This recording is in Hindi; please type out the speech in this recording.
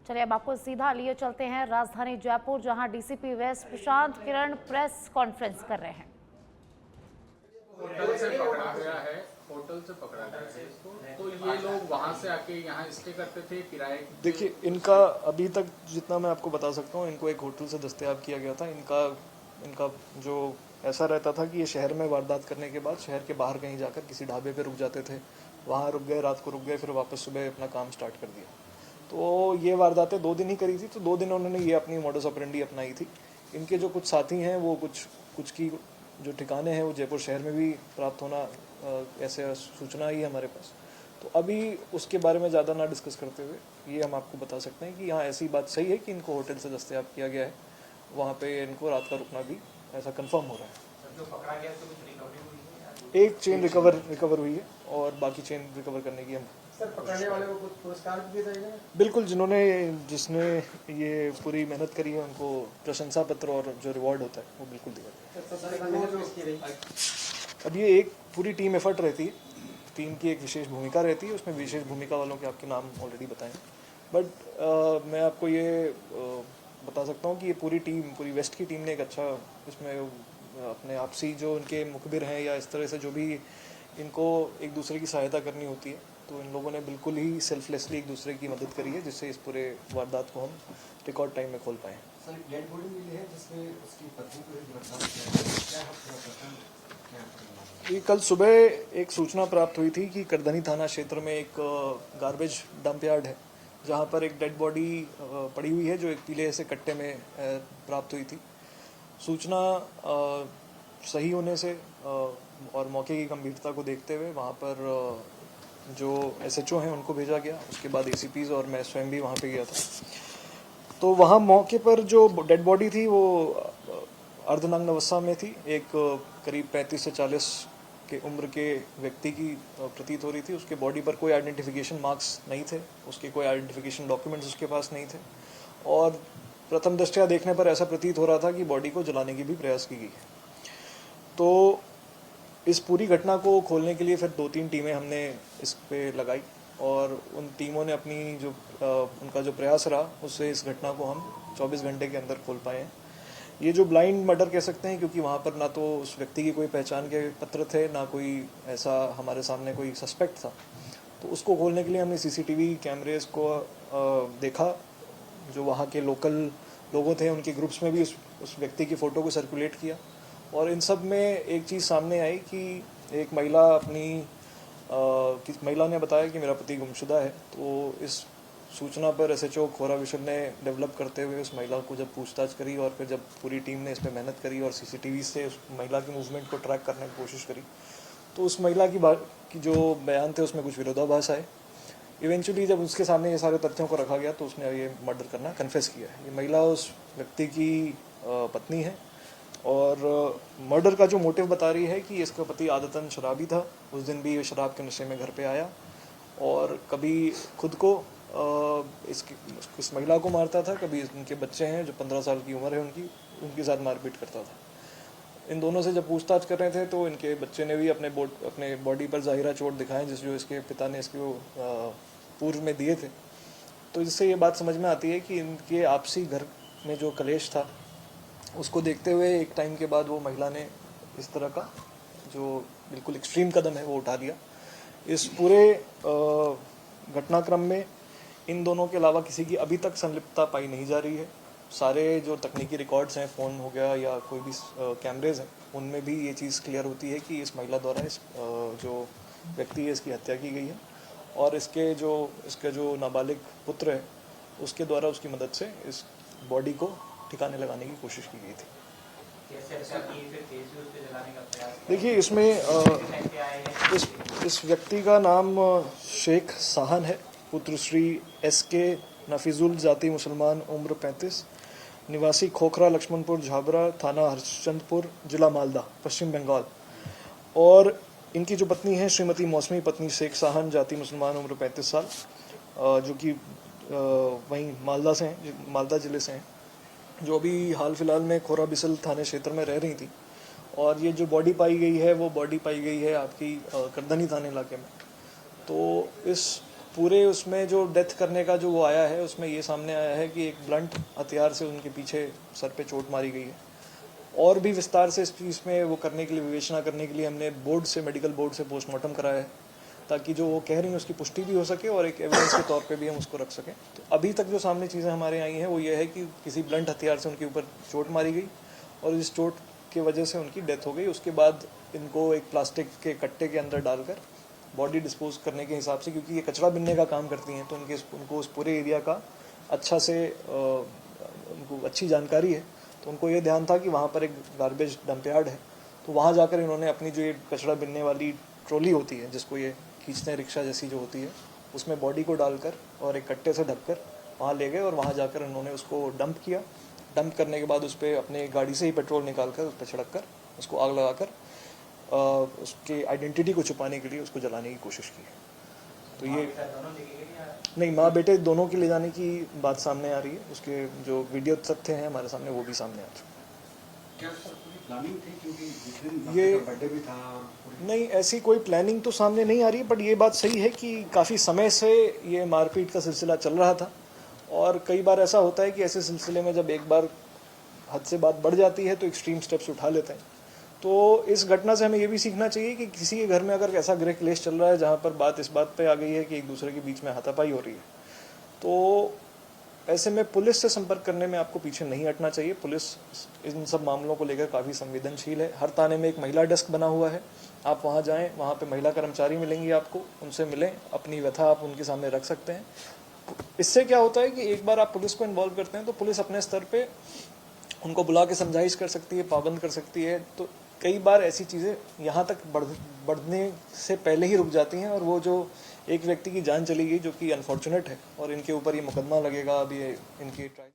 चलिए अब आपको सीधा लिए चलते हैं राजधानी जयपुर, जहां डीसीपी वेस्ट प्रशांत किरण प्रेस कॉन्फ्रेंस कर रहे हैं। होटल से पकड़ा गया है, होटल से पकड़ा गया है इसको। तो ये लोग वहाँ से आके यहाँ स्टे करते थे किराए। देखिए, इनका अभी तक जितना मैं आपको बता सकता हूँ, इनको एक होटल से दस्तयाब किया गया था। इनका जो ऐसा रहता था कि ये शहर में वारदात करने के बाद शहर के बाहर कहीं जाकर किसी ढाबे पे रुक जाते थे, वहाँ रुक गए, रात को रुक गए, फिर वापस सुबह अपना काम स्टार्ट कर दिया। तो ये वारदातें 2 दिन ही करी थी, तो 2 दिन उन्होंने ये अपनी मॉडस ऑपरेंडी अपनाई थी। इनके जो कुछ साथी हैं वो कुछ की जो ठिकाने हैं वो जयपुर शहर में भी प्राप्त होना ऐसे सूचना आई है हमारे पास। तो अभी उसके बारे में ज़्यादा ना डिस्कस करते हुए ये हम आपको बता सकते हैं कि यहाँ ऐसी बात सही है कि इनको होटल से दस्तयाब किया गया है, वहाँ पे इनको रात का रुकना भी ऐसा कंफर्म हो रहा है। जो पकड़ा गया तो कुछ रिकवरी हुई है? एक चेन रिकवर हुई है और बाकी चेन रिकवर करने की हम सर, पकड़ने वाले को कुछ पुरस्कार भी दिए जाएंगे? बिल्कुल, जिसने ये पूरी मेहनत करी है उनको प्रशंसा पत्र और जो रिवॉर्ड होता है वो बिल्कुल दिया जाएगा। अब ये एक पूरी टीम एफर्ट रहती है, टीम की एक विशेष भूमिका रहती है, उसमें विशेष भूमिका वालों के आपके नाम ऑलरेडी बताएं। बट मैं आपको ये बता सकता हूँ कि ये पूरी वेस्ट की टीम ने एक अच्छा इसमें अपने आपसी जो उनके मुखबिर हैं या इस तरह से जो भी इनको एक दूसरे की सहायता करनी होती है, तो इन लोगों ने बिल्कुल ही सेल्फलेसली एक दूसरे की मदद करी है, जिससे इस पूरे वारदात को हम रिकॉर्ड टाइम में खोल पाएँ। सर, डेड बॉडी मिली है जिसमें उसकी पत्नी को गिरफ्तार किया है। कल सुबह एक सूचना प्राप्त हुई थी कि करधनी थाना क्षेत्र में एक गार्बेज डंप यार्ड है, जहां पर एक डेड बॉडी पड़ी हुई है जो एक पीले से कट्टे में प्राप्त हुई थी। सूचना सही होने से और मौके की गंभीरता को देखते हुए वहां पर जो एसएचओ हैं उनको भेजा गया। उसके बाद एसीपीज और मैं स्वयं भी वहां पे गया था। तो वहां मौके पर जो डेड बॉडी थी वो अर्धनग्न अवस्था में थी। एक करीब 35 से 40 के उम्र के व्यक्ति की प्रतीत हो रही थी। उसके बॉडी पर कोई आइडेंटिफिकेशन मार्क्स नहीं थे, उसके कोई आइडेंटिफिकेशन डॉक्यूमेंट्स उसके पास नहीं थे, और प्रथम दृष्टया देखने पर ऐसा प्रतीत हो रहा था कि बॉडी को जलाने की भी प्रयास की गई है। तो इस पूरी घटना को खोलने के लिए फिर 2-3 टीमें हमने इस पे लगाई, और उन टीमों ने अपनी जो उनका जो प्रयास रहा उससे इस घटना को हम 24 घंटे के अंदर खोल पाए हैं। ये जो ब्लाइंड मर्डर कह सकते हैं, क्योंकि वहाँ पर ना तो उस व्यक्ति की कोई पहचान के पत्र थे, ना कोई ऐसा हमारे सामने कोई सस्पेक्ट था। तो उसको खोलने के लिए हमने सीसीटीवी कैमरेज को देखा, जो वहाँ के लोकल लोगों थे उनके ग्रुप्स में भी उस व्यक्ति की फ़ोटो को सर्कुलेट किया, और इन सब में एक चीज़ सामने आई कि एक महिला ने बताया कि मेरा पति गुमशुदा है। तो इस सूचना पर एसएचओ खोरा विशल ने डेवलप करते हुए उस महिला को जब पूछताछ करी, और फिर जब पूरी टीम ने इस पर मेहनत करी और सीसीटीवी से उस महिला की मूवमेंट को ट्रैक करने की कोशिश करी, तो उस महिला की जो बयान थे उसमें कुछ विरोधाभास आए। इवेंचुअली जब उसके सामने ये सारे तथ्यों को रखा गया तो उसने ये मर्डर करना कन्फेस किया है। ये महिला उस व्यक्ति की पत्नी है, और मर्डर का जो मोटिव बता रही है कि इसका पति आदतन शराबी था। उस दिन भी शराब के नशे में घर पे आया, और कभी खुद को इस महिला को मारता था, कभी उनके बच्चे हैं जो 15 साल की उम्र है उनके साथ मारपीट करता था। इन दोनों से जब पूछताछ कर रहे थे तो इनके बच्चे ने भी अपने बॉडी पर ज़ाहिरा चोट दिखाए, जो इसके पिता ने इसको पूर्व में दिए थे। तो इससे ये बात समझ में आती है कि इनके आपसी घर में जो कलेश था उसको देखते हुए एक टाइम के बाद वो महिला ने इस तरह का जो बिल्कुल एक्सट्रीम कदम है वो उठा लिया। इस पूरे घटनाक्रम में इन दोनों के अलावा किसी की अभी तक संलिप्तता पाई नहीं जा रही है। सारे जो तकनीकी रिकॉर्ड्स हैं, फ़ोन हो गया या कोई भी कैमरेज हैं, उनमें भी ये चीज़ क्लियर होती है कि इस महिला द्वारा इस जो व्यक्ति है इसकी हत्या की गई है, और इसके जो नाबालिग पुत्र है उसके द्वारा उसकी मदद से इस बॉडी को ठिकाने लगाने की कोशिश की गई थी। देखिए, इसमें इस व्यक्ति का नाम शेख साहन है, पुत्र श्री एसके नफीजुल, जाति मुसलमान, उम्र 35, निवासी खोखरा लक्ष्मणपुर झाबरा, थाना हरचंदपुर, जिला मालदा, पश्चिम बंगाल। और इनकी जो पत्नी है श्रीमती मौसमी पत्नी शेख साहन, जाति मुसलमान, उम्र 35 साल, जो कि वहीं मालदा जिले से हैं, जो अभी हाल फिलहाल में खोरा बिसल थाने क्षेत्र में रह रही थी। और ये जो बॉडी पाई गई है वो बॉडी पाई गई है आपकी करधनी थाने इलाके में। तो इस पूरे उसमें जो डेथ करने का जो वो आया है उसमें ये सामने आया है कि एक ब्लंट हथियार से उनके पीछे सर पे चोट मारी गई है। और भी विस्तार से इस चीज़ में वो करने के लिए, विवेचना करने के लिए हमने बोर्ड से, मेडिकल बोर्ड से पोस्टमार्टम कराया है, ताकि जो वो कह रही हैं उसकी पुष्टि भी हो सके और एक एविडेंस के तौर पे भी हम उसको रख सकें। तो अभी तक जो सामने चीज़ें हमारे आई हैं वो ये है कि किसी ब्लंट हथियार से उनके ऊपर चोट मारी गई और इस चोट की वजह से उनकी डेथ हो गई। उसके बाद इनको एक प्लास्टिक के कट्टे के अंदर डालकर बॉडी डिस्पोज करने के हिसाब से, क्योंकि ये कचरा बिनने का काम करती हैं, तो उनको उस पूरे एरिया का अच्छा से उनको अच्छी जानकारी है, तो उनको ये ध्यान था कि वहाँ पर एक गार्बेज डंप यार्ड है, तो वहाँ जाकर इन्होंने अपनी जो ये कचरा बिनने वाली ट्रॉली होती है, जिसको ये खींचते हैं, रिक्शा जैसी जो होती है, उसमें बॉडी को डालकर और एक कट्टे से ढककर वहाँ ले गए और वहाँ जाकर इन्होंने उसको डंप किया। डंप करने के बाद उस पर अपने गाड़ी से ही पेट्रोल निकाल कर उस पर छिड़क कर उसको आग लगाकर उसके आइडेंटिटी को छुपाने के लिए उसको जलाने की कोशिश की। तो ये नहीं, माँ बेटे दोनों के ले जाने की बात सामने आ रही है। उसके जो वीडियो तथ्य हैं हमारे सामने वो भी सामने आ चुके हैं। क्या सर पूरी प्लानिंग थी, क्योंकि जिस दिन ये बर्थडे भी था? नहीं, ऐसी कोई प्लानिंग तो सामने नहीं आ रही, बट ये बात सही है कि काफ़ी समय से ये मारपीट का सिलसिला चल रहा था और कई बार ऐसा होता है कि ऐसे सिलसिले में जब एक बार हद से बात बढ़ जाती है तो एक्सट्रीम स्टेप्स उठा लेते हैं। तो इस घटना से हमें ये भी सीखना चाहिए कि किसी के घर में अगर ऐसा गृह क्लेश चल रहा है जहाँ पर बात इस बात पे आ गई है कि एक दूसरे के बीच में हाथापाई हो रही है, तो ऐसे में पुलिस से संपर्क करने में आपको पीछे नहीं हटना चाहिए। पुलिस इन सब मामलों को लेकर काफ़ी संवेदनशील है। हर थाने में एक महिला डेस्क बना हुआ है, आप वहाँ जाएं, वहाँ पे महिला कर्मचारी मिलेंगी आपको, उनसे मिलें, अपनी व्यथा आप उनके सामने रख सकते हैं। इससे क्या होता है कि एक बार आप पुलिस को इन्वॉल्व करते हैं तो पुलिस अपने स्तर पे उनको बुला के समझाइश कर सकती है, पाबंद कर सकती है। तो कई बार ऐसी चीज़ें यहाँ तक बढ़ने से पहले ही रुक जाती हैं और वो जो एक व्यक्ति की जान चली गई जो कि अनफॉर्चुनेट है और इनके ऊपर ये मुकदमा लगेगा, अभी इनकी ट्रायल